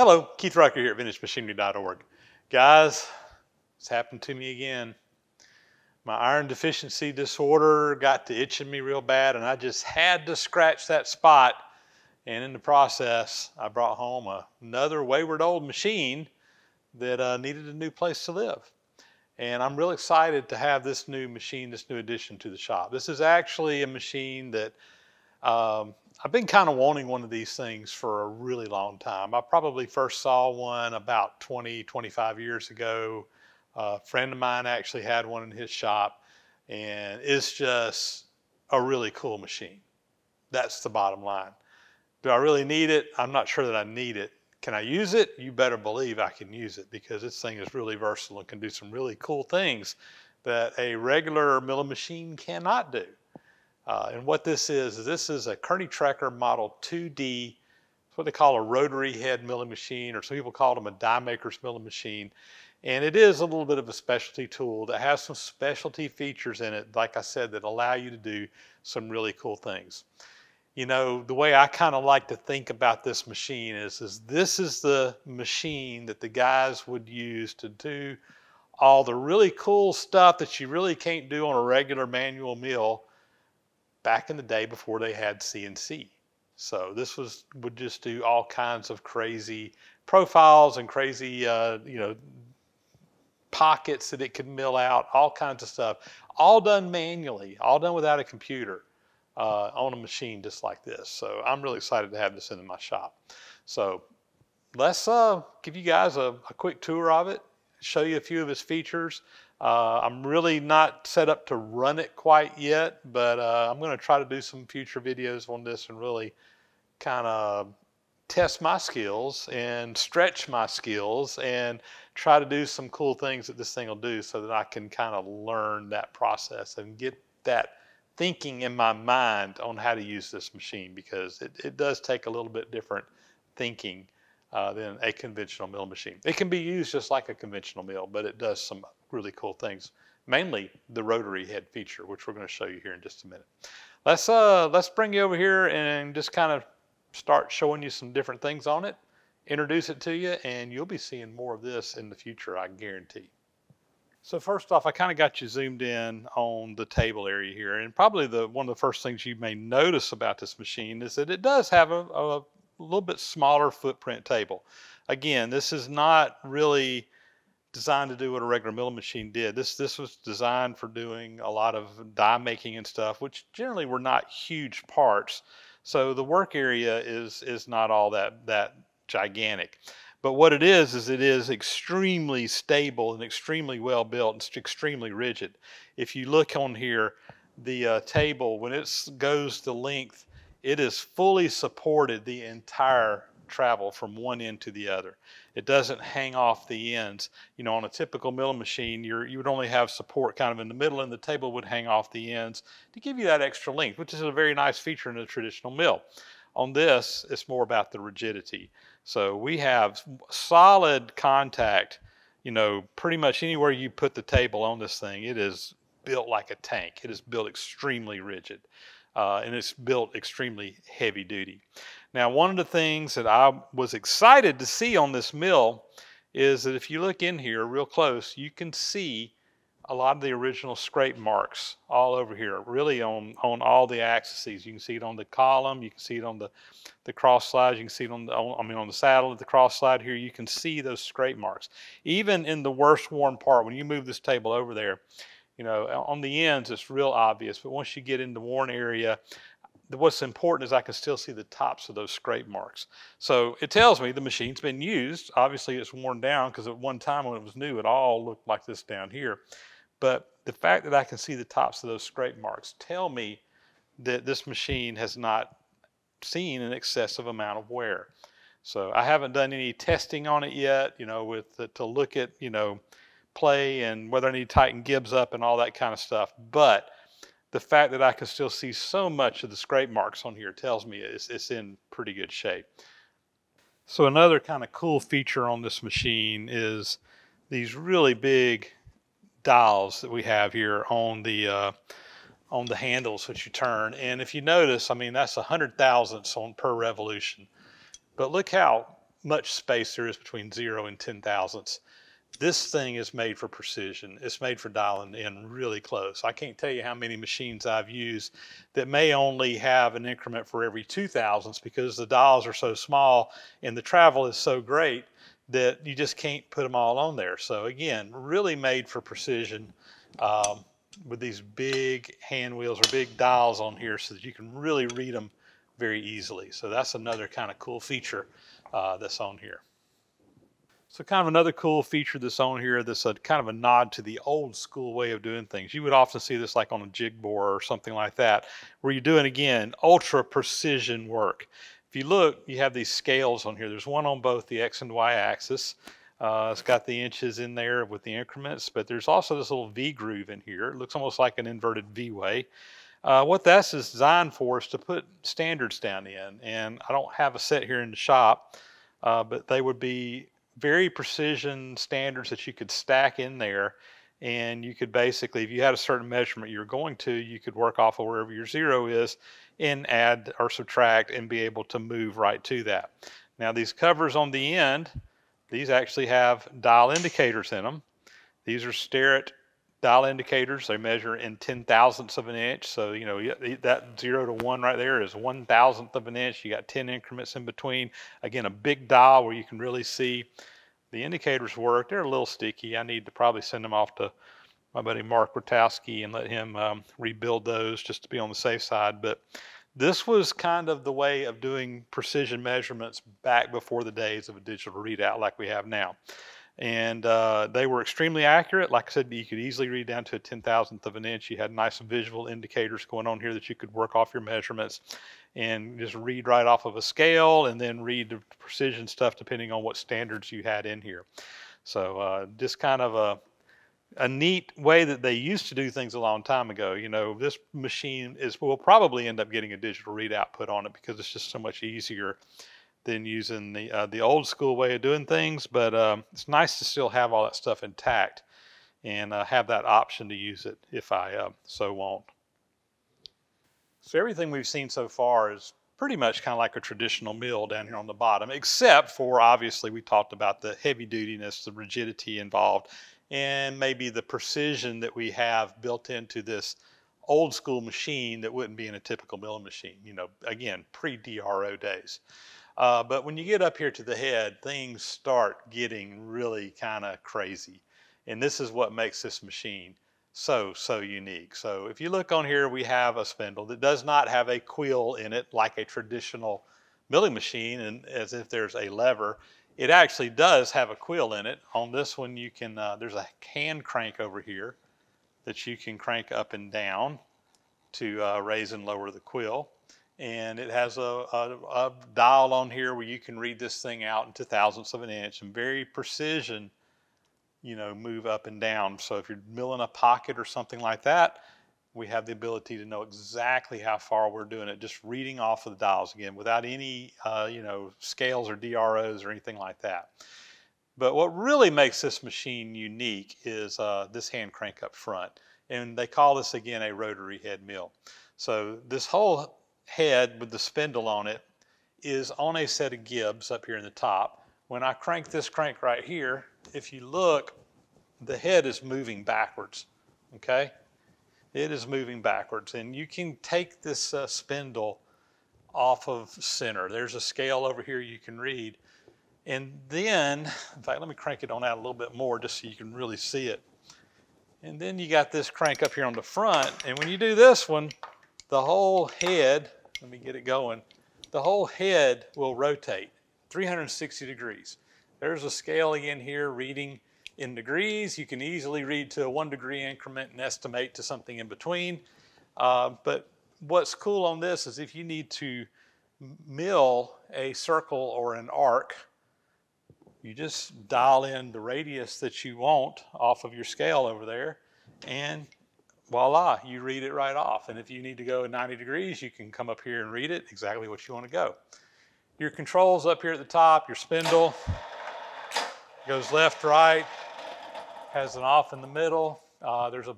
Hello, Keith Rucker here at VintageMachinery.org. Guys, it's happened to me again. My iron deficiency disorder got to itching me real bad, and I just had to scratch that spot. And in the process, I brought home another wayward old machine that needed a new place to live. And I'm real excited to have this new machine, this new addition to the shop. This is actually a machine that I've been kind of wanting one of these things for a really long time. I probably first saw one about 25 years ago. A friend of mine actually had one in his shop, and it's just a really cool machine. That's the bottom line. Do I really need it? I'm not sure that I need it. Can I use it? You better believe I can use it, because this thing is really versatile and can do some really cool things that a regular milling machine cannot do. And what this is a Kearney Trecker Model 2D. It's what they call a rotary head milling machine, or some people call them a die maker's milling machine. And it is a little bit of a specialty tool that has some specialty features in it, like I said, that allow you to do some really cool things. You know, the way I kind of like to think about this machine is this is the machine that the guys would use to do all the really cool stuff that you really can't do on a regular manual mill back in the day before they had CNC. So this would just do all kinds of crazy profiles and crazy, pockets that it could mill out, all kinds of stuff, all done manually, all done without a computer on a machine just like this. So I'm really excited to have this in my shop. So let's give you guys a quick tour of it, show you a few of its features. I'm really not set up to run it quite yet, but I'm going to try to do some future videos on this and really kind of test my skills and stretch my skills and try to do some cool things that this thing will do, so that I can kind of learn that process and get that thinking in my mind on how to use this machine, because it does take a little bit different thinking than a conventional mill machine. It can be used just like a conventional mill, but it does some really cool things, mainly the rotary head feature, which we're going to show you here in just a minute. Let's bring you over here and just kind of start showing you some different things on it, introduce it to you, and you'll be seeing more of this in the future, I guarantee. So first off, I kind of got you zoomed in on the table area here, and probably one of the first things you may notice about this machine is that it does have a little bit smaller footprint table. Again, this is not really designed to do what a regular milling machine did. This was designed for doing a lot of die making and stuff, which generally were not huge parts. So the work area is not all that gigantic. But what it is it is extremely stable and extremely well built and extremely rigid. If you look on here, the table, when it goes the length, it is fully supported the entire travel from one end to the other. It doesn't hang off the ends. You know, on a typical milling machine, you would only have support kind of in the middle, and the table would hang off the ends to give you that extra length, which is a very nice feature in a traditional mill. On this, it's more about the rigidity. So we have solid contact, you know, pretty much anywhere you put the table on this thing. It is built like a tank. It is built extremely rigid. And it's built extremely heavy duty. Now, one of the things that I was excited to see on this mill is that if you look in here real close, you can see a lot of the original scrape marks all over here, really on all the axes. You can see it on the column, you can see it on the cross slides, you can see it on the saddle at the cross slide here. You can see those scrape marks. Even in the worst worn part, when you move this table over there, you know, on the ends, it's real obvious, but once you get in the worn area, what's important is I can still see the tops of those scrape marks. So it tells me the machine's been used. Obviously, it's worn down, because at one time when it was new, it all looked like this down here. But the fact that I can see the tops of those scrape marks tell me that this machine has not seen an excessive amount of wear. So I haven't done any testing on it yet, you know, to look at, you know, play and whether I need to tighten gibs up and all that kind of stuff. But the fact that I can still see so much of the scrape marks on here tells me it's in pretty good shape. So another kind of cool feature on this machine is these really big dials that we have here on the handles which you turn. And if you notice, I mean, that's 100 thousandths on per revolution. But look how much space there is between 0 and 10 thousandths. This thing is made for precision. It's made for dialing in really close. I can't tell you how many machines I've used that may only have an increment for every 2 thousandths because the dials are so small and the travel is so great that you just can't put them all on there. So again, really made for precision with these big hand wheels or big dials on here so that you can really read them very easily. So that's another kind of cool feature that's on here. So kind of another cool feature that's on here that's a kind of a nod to the old school way of doing things. You would often see this like on a jig bore or something like that, where you're doing, again, ultra precision work. If you look, you have these scales on here. There's one on both the X and Y axis. It's got the inches in there with the increments, but there's also this little V groove in here. It looks almost like an inverted V-way. What that's designed for is to put standards down in, and I don't have a set here in the shop, but they would be very precision standards that you could stack in there, and you could basically, if you had a certain measurement you're going to, you could work off of wherever your 0 is and add or subtract and be able to move right to that. Now these covers on the end, these actually have dial indicators in them. These are Starrett dial indicators. They measure in 10 thousandths of an inch. So, you know, that 0 to 1 right there is 1,000th of an inch. You got 10 increments in between. Again, a big dial where you can really see the indicators work. They're a little sticky. I need to probably send them off to my buddy Mark Rotowski and let him rebuild those just to be on the safe side. But this was kind of the way of doing precision measurements back before the days of a digital readout like we have now. And they were extremely accurate. Like I said, you could easily read down to a 10,000th of an inch. You had nice visual indicators going on here that you could work off your measurements and just read right off of a scale and then read the precision stuff depending on what standards you had in here. So just kind of a neat way that they used to do things a long time ago. You know, this machine will probably end up getting a digital readout put on it because it's just so much easier than using the old school way of doing things, but it's nice to still have all that stuff intact and have that option to use it if I so want. So everything we've seen so far is pretty much kind of like a traditional mill down here on the bottom, except for, obviously, we talked about the heavy dutiness, the rigidity involved, and maybe the precision that we have built into this old school machine that wouldn't be in a typical milling machine, you know, again, pre-DRO days. But when you get up here to the head, things start getting really kind of crazy. And this is what makes this machine so unique. So if you look on here, we have a spindle that does not have a quill in it like a traditional milling machine, and as if there's a lever. It actually does have a quill in it. On this one, you can, there's a hand crank over here that you can crank up and down to raise and lower the quill. And it has a dial on here where you can read this thing out into thousandths of an inch and very precision, you know, move up and down. So if you're milling a pocket or something like that, we have the ability to know exactly how far we're doing it, just reading off of the dials again without any, you know, scales or DROs or anything like that. But what really makes this machine unique is this hand crank up front. And they call this, again, a rotary head mill. So this whole head with the spindle on it is on a set of gibs up here in the top. When I crank this crank right here, if you look, the head is moving backwards, okay? It is moving backwards, and you can take this spindle off of center. There's a scale over here you can read, and then, in fact, let me crank it on out a little bit more just so you can really see it. And then you got this crank up here on the front, and when you do this one, the whole head, let me get it going, the whole head will rotate 360 degrees. There's a scale again here reading in degrees. You can easily read to a 1 degree increment and estimate to something in between. But what's cool on this is if you need to mill a circle or an arc, you just dial in the radius that you want off of your scale over there, and voila, you read it right off. And if you need to go 90 degrees, you can come up here and read it exactly what you want to go. Your controls up here at the top, your spindle goes left, right, has an off in the middle. There's a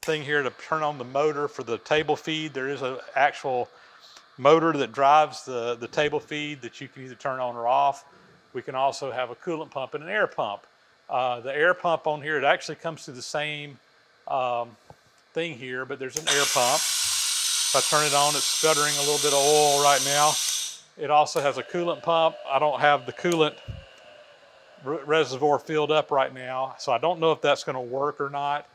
thing here to turn on the motor for the table feed. There is an actual motor that drives the table feed that you can either turn on or off. We can also have a coolant pump and an air pump. The air pump on here, it actually comes through the same thing here, but there's an air pump. If I turn it on, it's sputtering a little bit of oil right now. It also has a coolant pump. I don't have the coolant reservoir filled up right now, so I don't know if that's going to work or not,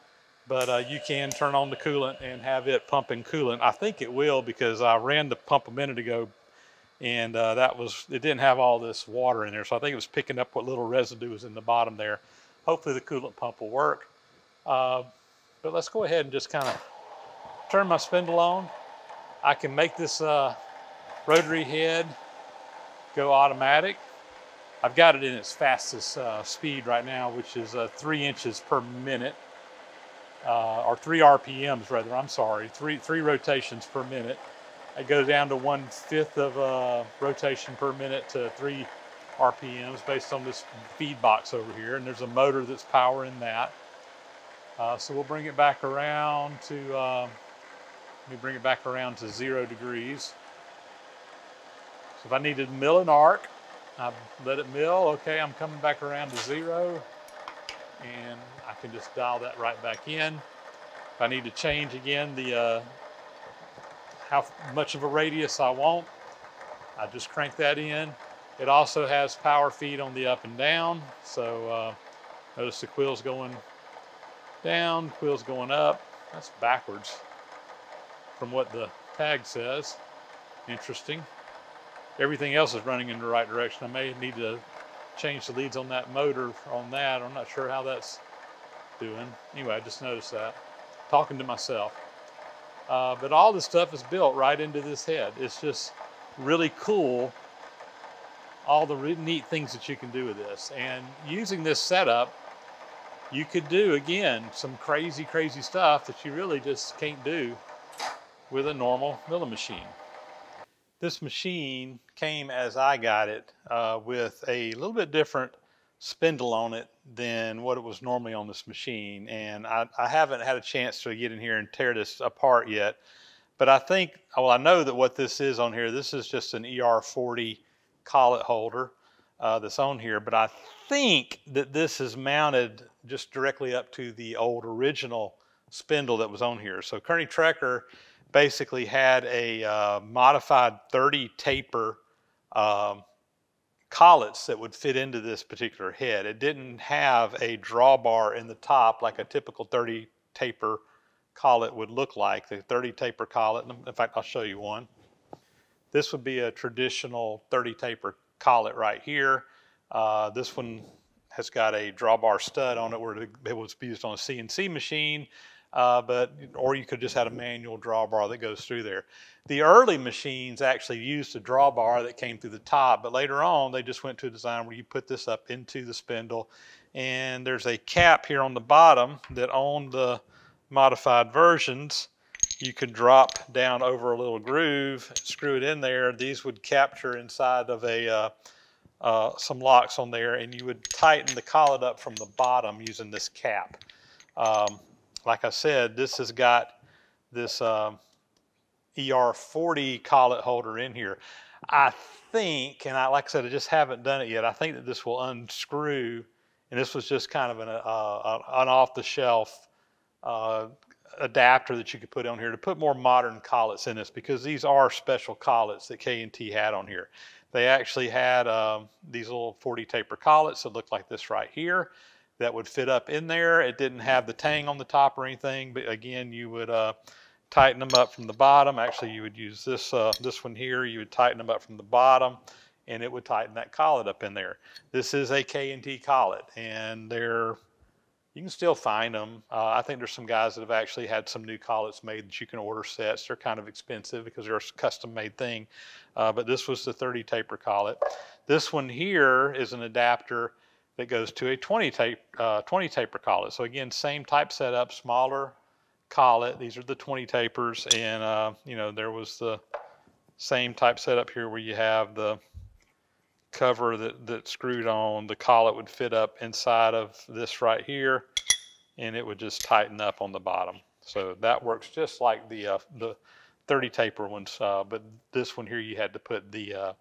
but you can turn on the coolant and have it pumping coolant. I think it will, because I ran the pump a minute ago, and it didn't have all this water in there, so I think it was picking up what little residue was in the bottom there. Hopefully the coolant pump will work. But let's go ahead and just kind of turn my spindle on. I can make this rotary head go automatic. I've got it in its fastest speed right now, which is 3 inches per minute, or 3 RPMs rather, I'm sorry, three rotations per minute. I go down to 1/5 of rotation per minute to 3 RPMs based on this feed box over here, and there's a motor that's powering that. So we'll bring it back around to, let me bring it back around to 0 degrees. So if I need to mill an arc, I let it mill. Okay, I'm coming back around to 0, and I can just dial that right back in. If I need to change again the how much of a radius I want, I just crank that in. It also has power feed on the up and down, so notice the quill's going down, quill's going up. That's backwards from what the tag says. Interesting. Everything else is running in the right direction. I may need to change the leads on that motor on that. I'm not sure how that's doing. Anyway, I just noticed that. Talking to myself. But all this stuff is built right into this head. It's just really cool, all the really neat things that you can do with this. And using this setup, you could do, again, some crazy, crazy stuff that you really just can't do with a normal milling machine. This machine came, as I got it, with a little bit different spindle on it than what it was normally on this machine, and I haven't had a chance to get in here and tear this apart yet, but I think, well, I know that what this is on here, this is just an ER40 collet holder that's on here, but I think that this is mounted just directly up to the old original spindle that was on here. So Kearney Trecker basically had a modified 30 taper collets that would fit into this particular head. It didn't have a drawbar in the top like a typical 30 taper collet would look like. The 30 taper collet, in fact, I'll show you one. This would be a traditional 30 taper collet right here. This one has got a drawbar stud on it where it was used on a CNC machine. Or you could just have a manual drawbar that goes through there. The early machines actually used a drawbar that came through the top, but later on they just went to a design where you put this up into the spindle, and there's a cap here on the bottom that on the modified versions you could drop down over a little groove, screw it in there. These would capture inside of some locks on there, and you would tighten the collet up from the bottom using this cap. Like I said, this has got this ER40 collet holder in here. I think, and like I said, I just haven't done it yet, I think that this will unscrew, and this was just kind of an off-the-shelf adapter that you could put on here to put more modern collets in this, because these are special collets that K&T had on here. They actually had these little 40 taper collets that look like this right here, that would fit up in there. It didn't have the tang on the top or anything, but again, you would tighten them up from the bottom. Actually, you would use this one here. You would tighten them up from the bottom, and it would tighten that collet up in there. This is a K&T collet, and you can still find them. I think there's some guys that have actually had some new collets made that you can order sets. They're kind of expensive because they're a custom-made thing, but this was the 30 taper collet. This one here is an adapter that goes to a 20 taper collet. So again, same type setup, smaller collet. These are the 20 tapers, and you know, there was the same type setup here where you have the cover that screwed on. The collet would fit up inside of this right here, and it would just tighten up on the bottom. So that works just like the 30 taper ones, but this one here you had to put the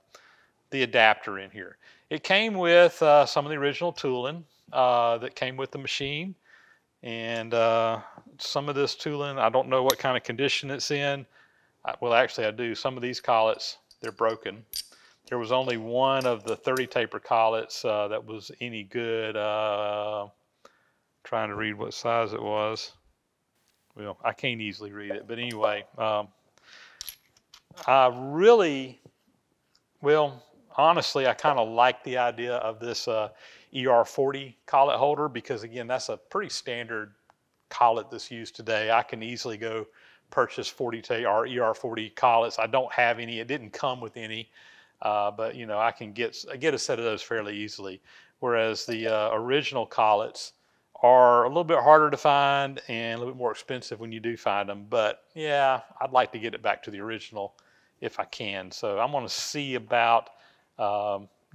the adapter in here. It came with some of the original tooling that came with the machine, and some of this tooling, I don't know what kind of condition it's in. Well, actually I do. Some of these collets, they're broken. There was only one of the 30 taper collets that was any good. Trying to read what size it was. Well, I can't easily read it, but anyway, I really, well, honestly, I kind of like the idea of this ER40 collet holder, because again, that's a pretty standard collet that's used today. I can easily go purchase 40 or ER40 collets. I don't have any. It didn't come with any, but you know, I can get a set of those fairly easily. Whereas the original collets are a little bit harder to find and a little bit more expensive when you do find them. But yeah, I'd like to get it back to the original if I can. So I'm going to see about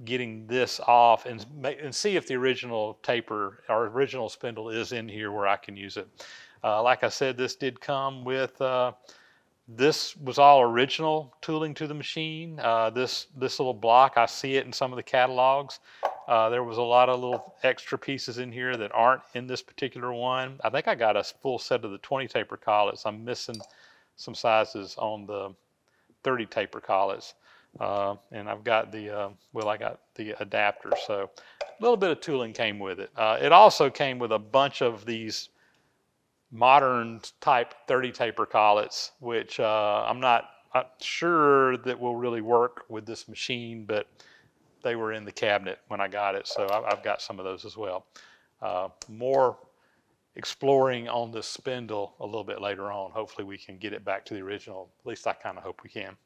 getting this off and see if the original taper or original spindle is in here where I can use it. Like I said, this did come with, this was all original tooling to the machine. This little block, I see it in some of the catalogs. There was a lot of little extra pieces in here that aren't in this particular one. I think I got a full set of the 20 taper collets. I'm missing some sizes on the 30 taper collets. And I've got the, well, I got the adapter. So a little bit of tooling came with it. It also came with a bunch of these modern type 30 taper collets, which I'm not sure that will really work with this machine, but they were in the cabinet when I got it. So I've got some of those as well. More exploring on the spindle a little bit later on. Hopefully we can get it back to the original. At least I kind of hope we can.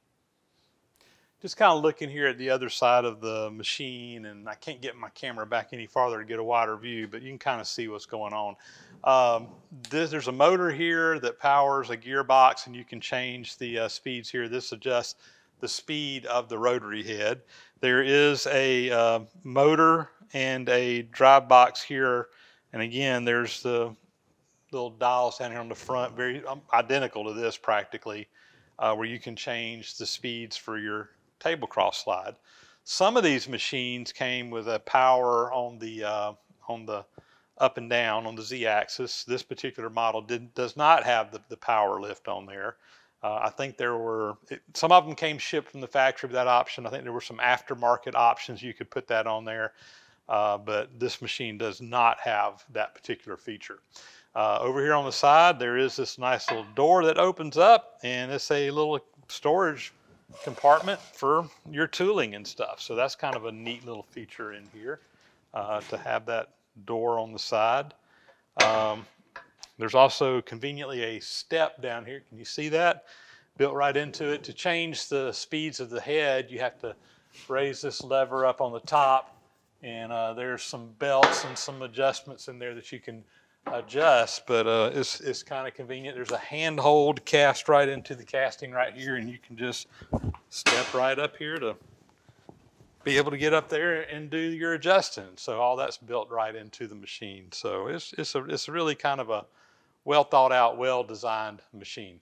Just kind of looking here at the other side of the machine, and I can't get my camera back any farther to get a wider view, but you can kind of see what's going on. There's a motor here that powers a gearbox, and you can change the speeds here. This adjusts the speed of the rotary head. There is a motor and a drive box here, and again, there's the little dials down here on the front, very identical to this practically, where you can change the speeds for your tablecloth slide. Some of these machines came with a power on the up and down on the Z-axis. This particular model does not have the power lift on there. I think there were, some of them came shipped from the factory with that option. I think there were some aftermarket options you could put that on there, but this machine does not have that particular feature. Over here on the side, there is this nice little door that opens up, and it's a little storage compartment for your tooling and stuff. So that's kind of a neat little feature in here, to have that door on the side. There's also conveniently a step down here. Can you see that? Built right into it. To change the speeds of the head, you have to raise this lever up on the top, and there's some belts and some adjustments in there that you can adjust, but it's kind of convenient. There's a handhold cast right into the casting right here, and you can just step right up here to be able to get up there and do your adjusting. So all that's built right into the machine. So it's really kind of a well thought out, well designed machine.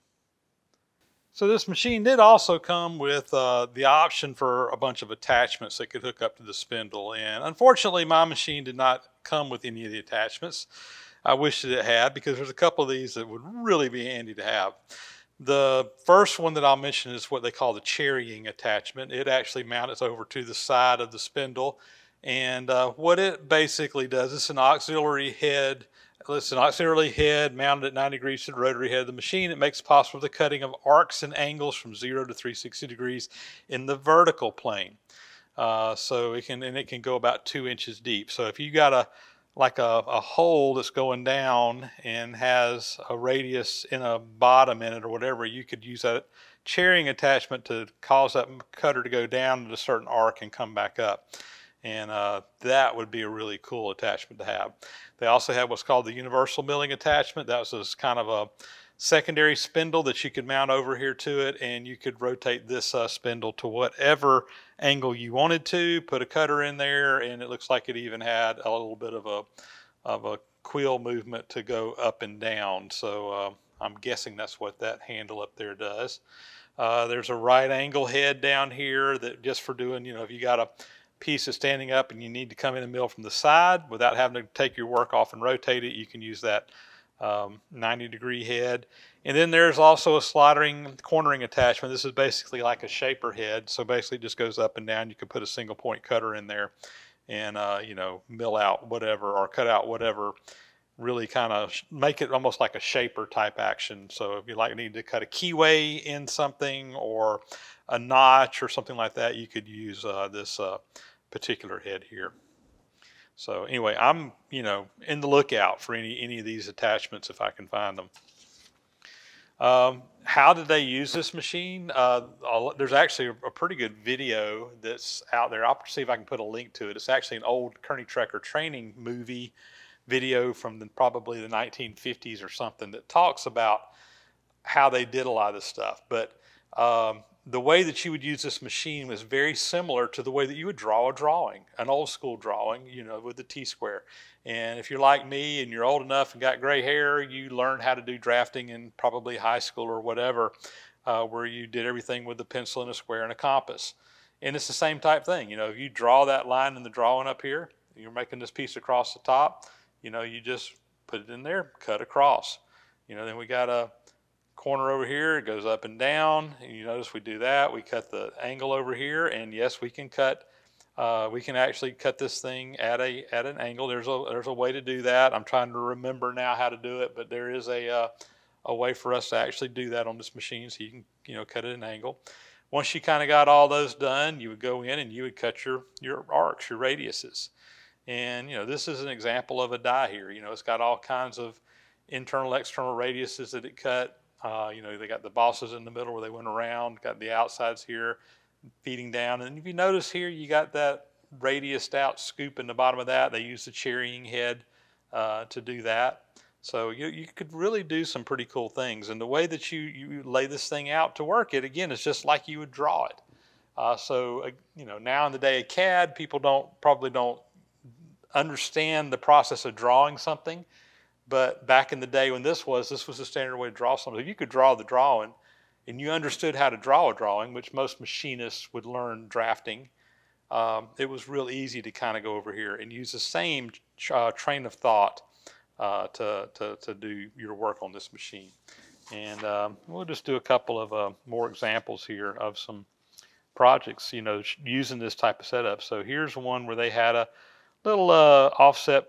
So this machine did also come with the option for a bunch of attachments that could hook up to the spindle, and unfortunately my machine did not come with any of the attachments. I wish that it had, because there's a couple of these that would really be handy to have. The first one that I'll mention is what they call the cherrying attachment. It actually mounts over to the side of the spindle, and what it basically does, it's an auxiliary head. It's an auxiliary head mounted at 90 degrees to the rotary head of the machine. It makes possible the cutting of arcs and angles from 0 to 360 degrees in the vertical plane. So it can go about 2 inches deep. So if you got a hole that's going down and has a radius in a bottom in it or whatever, you could use that cherrying attachment to cause that cutter to go down at a certain arc and come back up. And that would be a really cool attachment to have. They also have what's called the universal milling attachment. That was kind of a secondary spindle that you could mount over here to it, and you could rotate this spindle to whatever angle you wanted to, put a cutter in there, and it looks like it even had a little bit of a quill movement to go up and down. So I'm guessing that's what that handle up there does. There's a right angle head down here that just for doing, if you got a piece that's standing up and you need to come in and mill from the side without having to take your work off and rotate it, you can use that 90-degree head. And then there's also a cornering attachment. This is basically like a shaper head. So basically it just goes up and down. You can put a single point cutter in there and, mill out whatever or cut out whatever, really kind of make it almost like a shaper type action. So if you need to cut a keyway in something or a notch or something like that, you could use this particular head here. So anyway, I'm in the lookout for any of these attachments if I can find them. How did they use this machine? There's actually a pretty good video that's out there. I'll see if I can put a link to it. It's actually an old Kearney Trecker training movie video from probably the 1950s or something that talks about how they did a lot of this stuff. But the way that you would use this machine was very similar to the way that you would draw a drawing, an old school drawing, with the T-square. And if you're like me and you're old enough and got gray hair, you learned how to do drafting in probably high school or whatever, where you did everything with a pencil and a square and a compass. And it's the same type thing. If you draw that line in the drawing up here, you're making this piece across the top, you just put it in there, cut across. Then we got a corner over here, it goes up and down. And you notice we do that. We cut the angle over here, and yes, we can actually cut this thing at an angle. There's a way to do that. I'm trying to remember now how to do it, but there is a way for us to actually do that on this machine, so you can cut it at an angle. Once you kind of got all those done, you would go in and you would cut your arcs, your radiuses. And this is an example of a die here. It's got all kinds of internal, external radiuses that it cut. They got the bosses in the middle where they went around, got the outsides here feeding down. And if you notice here, you got that radiused out scoop in the bottom of that. They use the cherrying head to do that. So you could really do some pretty cool things. And the way that you lay this thing out to work it, again, is just like you would draw it. Now in the day of CAD, people probably don't understand the process of drawing something. But back in the day when this was the standard way to draw something. If you could draw the drawing and you understood how to draw a drawing, which most machinists would learn drafting, it was real easy to kind of go over here and use the same train of thought to do your work on this machine. And we'll just do a couple of more examples here of some projects, using this type of setup. So here's one where they had a little offset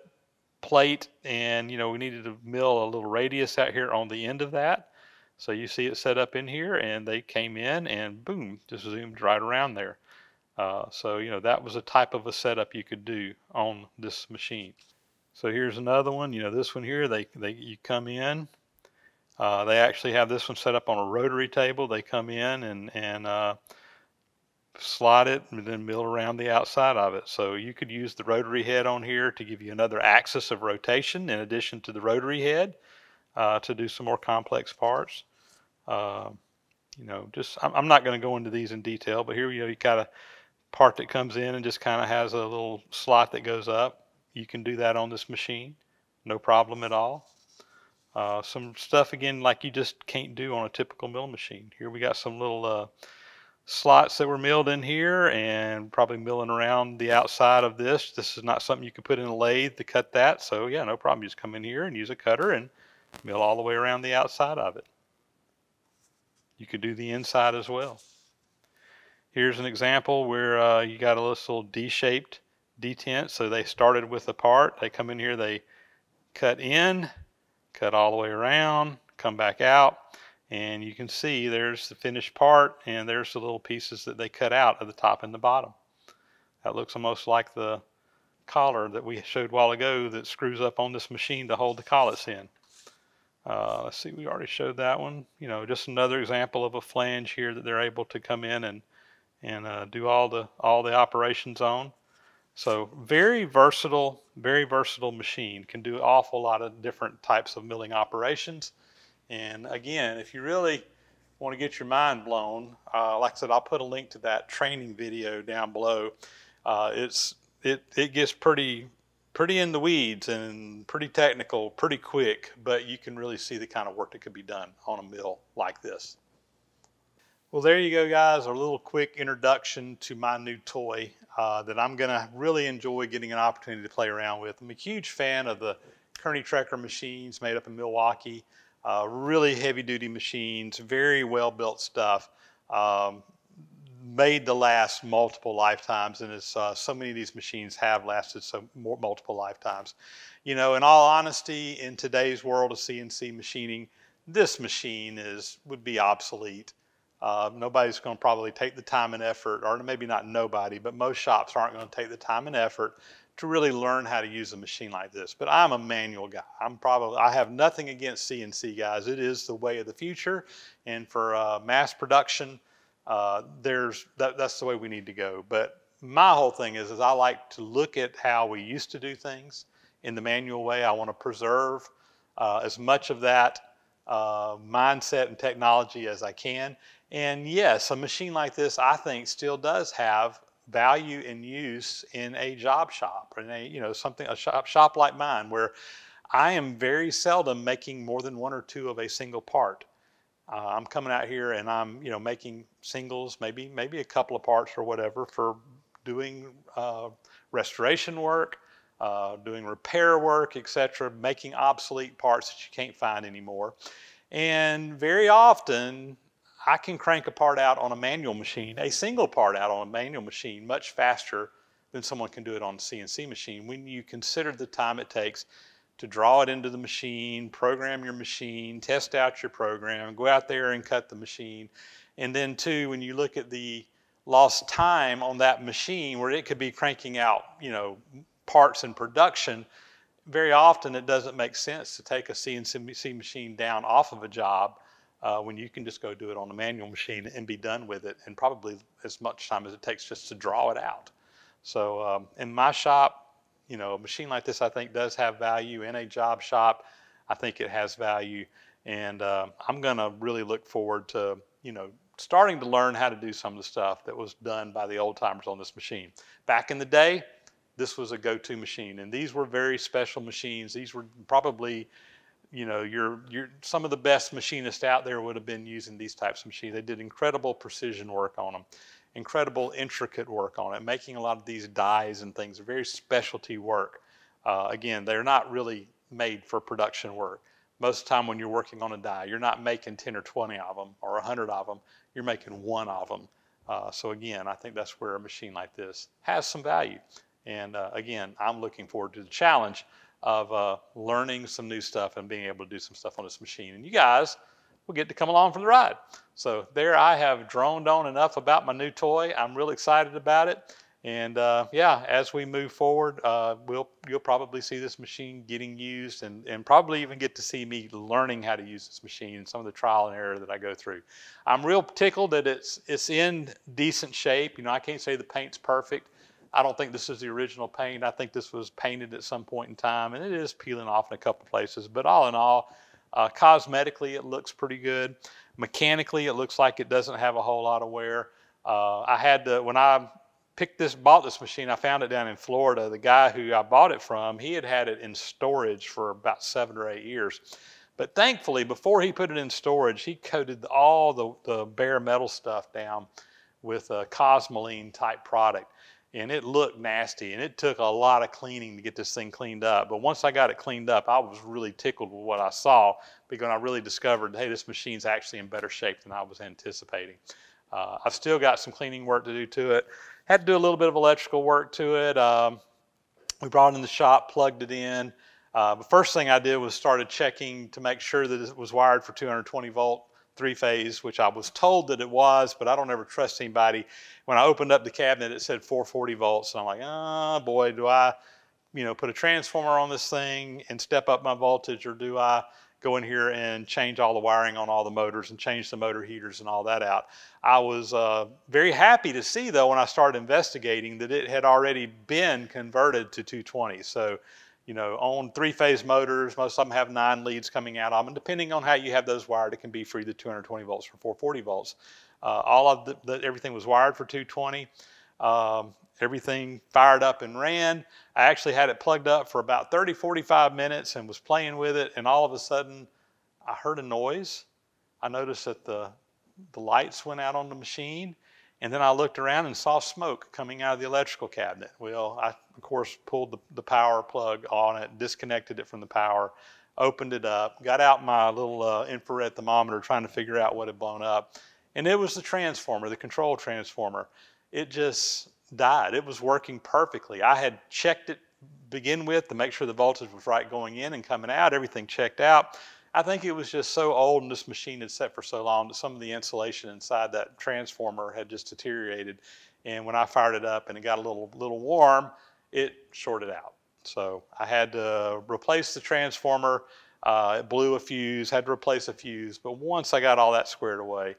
plate, and we needed to mill a little radius out here on the end of that. So you see it set up in here, and they came in and boom, just zoomed right around there. So that was a type of a setup you could do on this machine. So here's another one. This one here, you come in. They actually have this one set up on a rotary table. They come in and slide it and then mill around the outside of it. So you could use the rotary head on here to give you another axis of rotation in addition to the rotary head to do some more complex parts. I'm not going to go into these in detail, but here you got a part that comes in and just kind of has a little slot that goes up. You can do that on this machine, no problem at all. Some stuff again like you just can't do on a typical mill machine. Here we got some little slots that were milled in here and probably milling around the outside of this. This is not something you can put in a lathe to cut that. So yeah, no problem. You just come in here and use a cutter and mill all the way around the outside of it. You could do the inside as well. Here's an example where you got a little D-shaped detent. So they started with a part. They come in here, they cut in, cut all the way around, come back out. And you can see there's the finished part, and there's the little pieces that they cut out of the top and the bottom. That looks almost like the collar that we showed a while ago that screws up on this machine to hold the collets in. Let's see, we already showed that one. Just another example of a flange here that they're able to come in and do all the operations on. So very versatile machine. Can do an awful lot of different types of milling operations. And again, if you really want to get your mind blown, like I said, I'll put a link to that training video down below. It gets pretty pretty in the weeds and pretty technical, pretty quick, but you can really see the kind of work that could be done on a mill like this. Well, there you go, guys, a little quick introduction to my new toy that I'm going to really enjoy getting an opportunity to play around with. I'm a huge fan of the Kearney Trecker machines made up in Milwaukee. Really heavy-duty machines, very well-built stuff, made to last multiple lifetimes, and it's, so many of these machines have lasted multiple lifetimes. You know, in all honesty, in today's world of CNC machining, this machine would be obsolete. Nobody's going to probably take the time and effort, or maybe not nobody, but most shops aren't going to take the time and effort to really learn how to use a machine like this. But I'm a manual guy. I have nothing against CNC, guys. It is the way of the future, and for mass production, that's the way we need to go. But my whole thing is I like to look at how we used to do things in the manual way. I want to preserve as much of that mindset and technology as I can. And yes, a machine like this, I think, still does have value and use in a job shop, or a shop like mine, where I am very seldom making more than one or two of a single part. I'm coming out here and I'm making singles, maybe a couple of parts or whatever, for doing restoration work, doing repair work, etc., making obsolete parts that you can't find anymore. And very often I can crank a part out on a manual machine, a single part out on a manual machine, much faster than someone can do it on a CNC machine, when you consider the time it takes to draw it into the machine, program your machine, test out your program, go out there and cut the machine. And then too, when you look at the lost time on that machine, where it could be cranking out, parts in production, very often it doesn't make sense to take a CNC machine down off of a job when you can just go do it on a manual machine and be done with it, and probably as much time as it takes just to draw it out. So in my shop, a machine like this, I think, does have value. In a job shop, I think it has value, and I'm going to really look forward to starting to learn how to do some of the stuff that was done by the old timers on this machine. Back in the day, this was a go-to machine, and these were very special machines. These were probably, some of the best machinists out there would have been using these types of machines. They did incredible precision work on them, incredible intricate work on it, making a lot of these dies and things, very specialty work. Again, they're not really made for production work. Most of the time when you're working on a die, you're not making 10 or 20 of them or 100 of them. You're making one of them. So again, I think that's where a machine like this has some value. And again, I'm looking forward to the challenge of learning some new stuff and being able to do some stuff on this machine. And you guys will get to come along for the ride. So there, I have droned on enough about my new toy. I'm really excited about it. And yeah, as we move forward, you'll probably see this machine getting used, and probably even get to see me learning how to use this machine and some of the trial and error that I go through. I'm real tickled that it's in decent shape. I can't say the paint's perfect. I don't think this is the original paint. I think this was painted at some point in time, and it is peeling off in a couple places. But all in all, cosmetically, it looks pretty good. Mechanically, it looks like it doesn't have a whole lot of wear. When I bought this machine, I found it down in Florida. The guy who I bought it from, he had it in storage for about 7 or 8 years. But thankfully, before he put it in storage, he coated all the bare metal stuff down with a Cosmoline type product. And it looked nasty, and it took a lot of cleaning to get this thing cleaned up. But once I got it cleaned up, I was really tickled with what I saw, because I really discovered, hey, this machine's actually in better shape than I was anticipating. I've still got some cleaning work to do to it. Had to do a little bit of electrical work to it. We brought it in the shop, plugged it in. The first thing I did was started checking to make sure that it was wired for 220 volt 3-phase, which I was told that it was, but I don't ever trust anybody. When I opened up the cabinet, it said 440 volts, and I'm like, oh boy, do I, put a transformer on this thing and step up my voltage, or do I go in here and change all the wiring on all the motors and change the motor heaters and all that out? I was very happy to see, though, when I started investigating, that it had already been converted to 220. So, on 3-phase motors, most of them have 9 leads coming out of them. And depending on how you have those wired, it can be for either 220 volts or 440 volts. Everything was wired for 220. Everything fired up and ran. I actually had it plugged up for about 30-45 minutes and was playing with it, and all of a sudden I heard a noise. I noticed that the lights went out on the machine, and then I looked around and saw smoke coming out of the electrical cabinet. Well, I, of course, pulled the power plug on it, disconnected it from the power, opened it up, got out my little infrared thermometer trying to figure out what had blown up. And it was the transformer, the control transformer. It just died. It was working perfectly. I had checked it begin with to make sure the voltage was right going in and coming out. Everything checked out. I think it was just so old and this machine had set for so long that some of the insulation inside that transformer had just deteriorated. And when I fired it up and it got a little warm, it shorted out. So I had to replace the transformer. It blew a fuse, had to replace a fuse. But once I got all that squared away,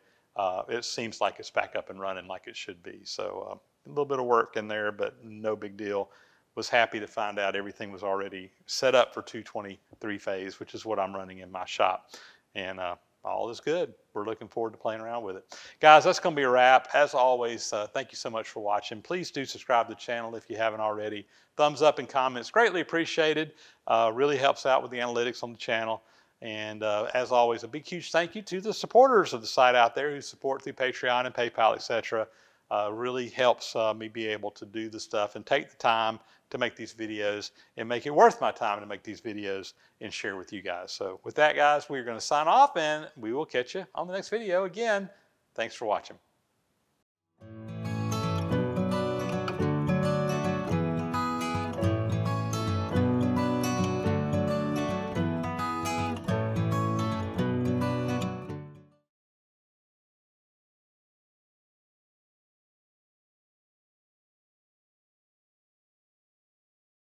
it seems like it's back up and running like it should be. So a little bit of work in there, but no big deal. Was happy to find out everything was already set up for 223 phase, which is what I'm running in my shop. And all is good. We're looking forward to playing around with it. Guys, that's going to be a wrap. As always, thank you so much for watching. Please do subscribe to the channel if you haven't already. Thumbs up and comments, greatly appreciated. Really helps out with the analytics on the channel. And as always, a big, huge thank you to the supporters of the site out there who support through Patreon and PayPal, etc. Really helps me be able to do the stuff and take the time to make these videos and make it worth my time to make these videos and share with you guys. So with that, guys, we're going to sign off and we will catch you on the next video. Again, thanks for watching.